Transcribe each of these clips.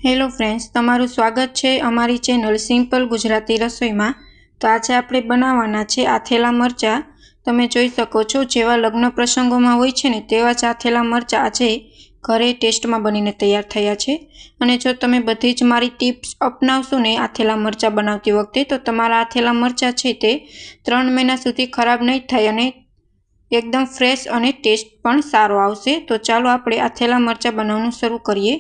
Hello friends, તમારું સ્વાગત છે અમારી ચેનલ સિમ્પલ ગુજરાતી રસોઈમાં। તો આજે આપણે બનાવવાના છે આથેલા મરચાં। તમે જોઈ શકો છો જેવા લગ્ન પ્રસંગોમાં હોય છે ને તેવા જ આથેલા મરચાં આજે ઘરે ટેસ્ટમાં બનીને તૈયાર થયા છે। અને જો તમે બધી જ મારી ટિપ્સ અપનાવશો ને આથેલા મરચાં બનાવતી વખતે તો તમારા આથેલા મરચાં છે તે 3 મહિના સુધી ખરાબ નહીં થાય અને એકદમ ફ્રેશ અને ટેસ્ટ પણ સારો આવશે। તો ચાલો આપણે આથેલા મરચાં બનાવવાનું શરૂ કરીએ।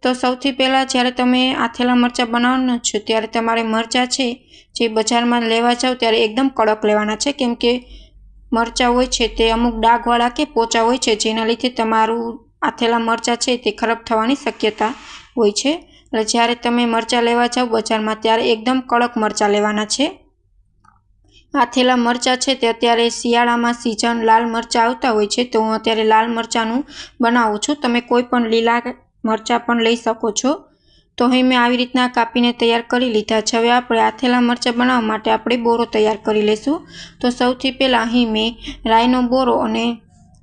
તો સૌથી પહેલાં જ્યારે તમે આથેલા મરચાં બનાવવાના છો ત્યારે તમારે મરચાં છે જે બજારમાં લેવા જાઓ ત્યારે એકદમ કડક લેવાના છે, કેમ કે મરચાં હોય છે તે અમુક ડાઘવાળા કે પોચા હોય છે, જેના લીધે તમારું આથેલા મરચાં છે તે ખરાબ થવાની શક્યતા હોય છે। એટલે જ્યારે તમે મરચાં લેવા જાઓ બજારમાં ત્યારે એકદમ કડક મરચાં લેવાના છે। આથેલા મરચાં છે તે અત્યારે શિયાળામાં સિઝન લાલ મરચાં આવતા હોય છે, તો હું અત્યારે લાલ મરચાંનું બનાવું છું। તમે કોઈ પણ લીલા મરચાં પણ લઈ શકો છો। તો અહીં મેં આવી રીતના કાપીને તૈયાર કરી લીધા છે। હવે આપણે આથેલા મરચાં બનાવવા માટે આપણે બોરો તૈયાર કરી લઈશું। તો સૌથી પહેલાં અહીં મેં રાઈનો બોરો અને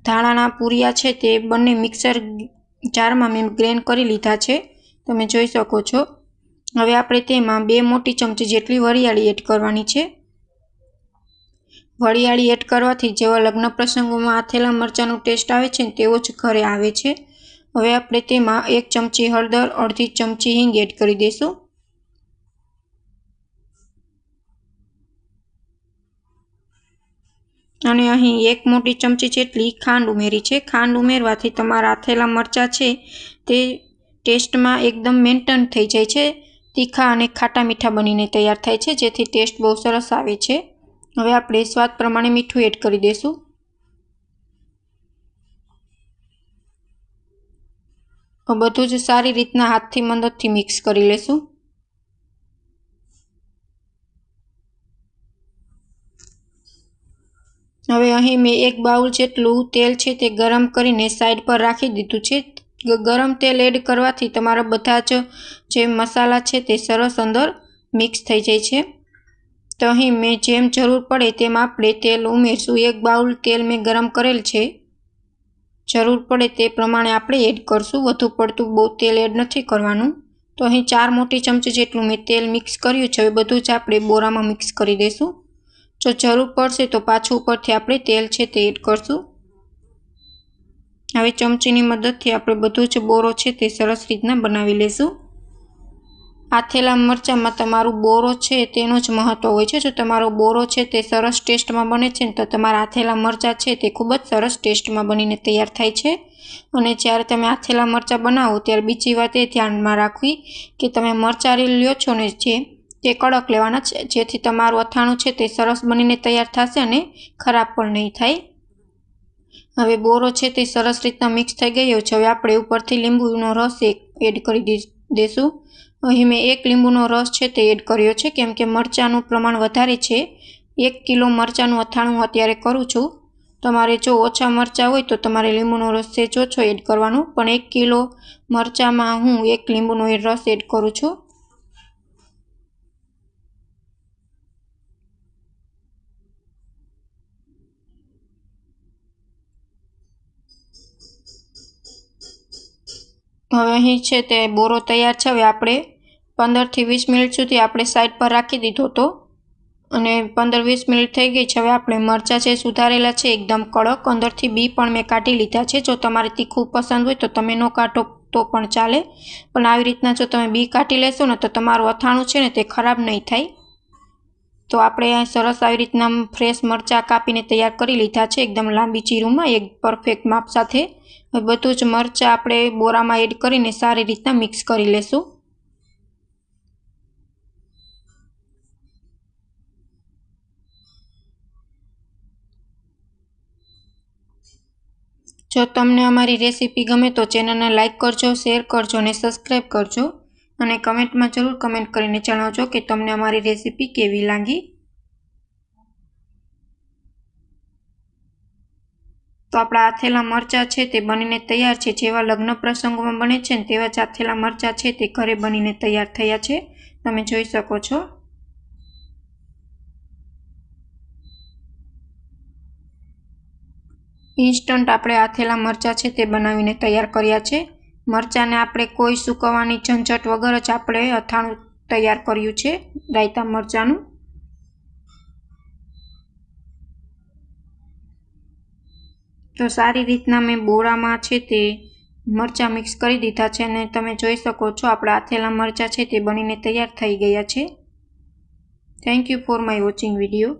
ધાણાના પૂરિયા છે તે બંને મિક્સર જારમાં મેં ગ્રેન્ડ કરી લીધા છે, તમે જોઈ શકો છો। હવે આપણે તેમાં 2 મોટી ચમચી જેટલી વરિયાળી એડ કરવાની છે। વરિયાળી એડ કરવાથી જેવા લગ્ન પ્રસંગોમાં આથેલા મરચાંનો ટેસ્ટ આવે છે ને તેવો જ ઘરે આવે છે। હવે આપણે તેમાં 1 ચમચી હળદર, અડધી ચમચી હિંગ એડ કરી દઈશું। અને અહીં 1 મોટી ચમચી જેટલી ખાંડ ઉમેરી છે। ખાંડ ઉમેરવાથી તમારા આથેલા મરચાં છે તે ટેસ્ટમાં એકદમ મેન્ટેન થઈ જાય છે, તીખા અને ખાટા મીઠા બનીને તૈયાર થાય છે, જેથી ટેસ્ટ બહુ સરસ આવે છે। હવે આપણે સ્વાદ પ્રમાણે મીઠું એડ કરી દઈશું। બધું જ સારી રીતના હાથથી મદદથી મિક્સ કરી લેશું। હવે અહીં મેં 1 બાઉલ જેટલું તેલ છે તે ગરમ કરીને સાઈડ પર રાખી દીધું છે। ગરમ તેલ એડ કરવાથી તમારા બધા જ જે મસાલા છે તે સરસ અંદર મિક્સ થઈ જાય છે। તો અહીં મેં જેમ જરૂર પડે તેમ આપણે તેલ ઉમેરશું। 1 બાઉલ તેલ મેં ગરમ કરેલ છે, જરૂર પડે તે પ્રમાણે આપણે એડ કરશું, વધુ પડતું બહુ તેલ એડ નથી કરવાનું। તો અહીં 4 મોટી ચમચી જેટલું મેં તેલ મિક્સ કર્યું છે। હવે બધું જ આપણે બોરામાં મિક્સ કરી દઈશું। જો જરૂર પડશે તો પાછું ઉપરથી આપણે તેલ છે તે એડ કરશું। હવે ચમચીની મદદથી આપણે બધું જ બોરો છે તે સરસ રીતના બનાવી લેશું। આથેલા મરચાંમાં તમારું બોરો છે તેનું જ મહત્વ હોય છે। જો તમારો બોરો છે તે સરસ ટેસ્ટમાં બને છે ને તો તમારા આથેલા મરચાં છે તે ખૂબ જ સરસ ટેસ્ટમાં બનીને તૈયાર થાય છે। અને જ્યારે તમે આથેલા મરચાં બનાવો ત્યારે બીજી વાત એ ધ્યાનમાં રાખવી કે તમે મરચાં લ્યો છો ને જે તે કડક લેવાના છે, જેથી તમારું અથાણું છે તે સરસ બનીને તૈયાર થશે અને ખરાબ પણ નહીં થાય। હવે બોરો છે તે સરસ રીતના મિક્સ થઈ ગયો છે। હવે આપણે ઉપરથી લીંબુનો રસ એડ કરી દઈશું। અહીં મેં 1 લીંબુનો રસ છે તે એડ કર્યો છે, કેમ કે મરચાંનું પ્રમાણ વધારે છે। 1 કિલો મરચાંનું અથાણું અત્યારે કરું છું। તમારે જો ઓછા મરચાં હોય તો તમારે લીંબુનો રસ સેજ ઓછો એડ કરવાનો, પણ 1 કિલો મરચાંમાં હું 1 લીંબુનો રસ એડ કરું છું। હવે અહીં છે તે બોરો તૈયાર છે। હવે આપણે 15 થી 20 મિનિટ સુધી આપણે સાઈડ પર રાખી દીધો હતો અને 15-20 મિનિટ થઈ ગઈ છે। હવે આપણે મરચાં છે સુધારેલા છે એકદમ કડક, અંદરથી બી પણ મેં કાઢી લીધા છે। જો તમારે તીખું પસંદ હોય તો તમે ન કાઢો તો પણ ચાલે, પણ આવી રીતના જો તમે બી કાઢી લેશો ને તો તમારું અથાણું છે ને તે ખરાબ નહીં થાય। તો આપણે અહીં સરસ આવી રીતના ફ્રેશ મરચાં કાપીને તૈયાર કરી લીધા છે, એકદમ લાંબી ચીરુમાં, એક પરફેક્ટ માપ સાથે। હવે બધું જ મરચાં આપણે બોરામાં એડ કરીને સારી રીતના મિક્સ કરી લેશું। જો તમને અમારી રેસીપી ગમે તો ચેનલને લાઇક કરજો, શેર કરજો અને સબસ્ક્રાઈબ કરજો, અને કમેન્ટમાં જરૂર કમેન્ટ કરીને જણાવજો કે તમને અમારી રેસીપી કેવી લાગી। તો આપણા આથેલા મરચાં છે તે બનીને તૈયાર છે। જેવા લગ્ન પ્રસંગોમાં બને છે ને તેવા જ આથેલા મરચાં છે તે ઘરે બનીને તૈયાર થયા છે, તમે જોઈ શકો છો। ઇન્સ્ટન્ટ આપણે આથેલા મરચાં છે તે બનાવીને તૈયાર કર્યા છે। મરચાંને આપણે કોઈ સૂકવવાની ઝંઝટ વગર જ આપણે અથાણું તૈયાર કર્યું છે રાયતા મરચાંનું। તો સારી રીતના મેં બોળામાં છે તે મરચાં મિક્સ કરી દીધા છે અને તમે જોઈ શકો છો આપણા આથેલા મરચાં છે તે બનીને તૈયાર થઈ ગયા છે। Thank you for my watching video.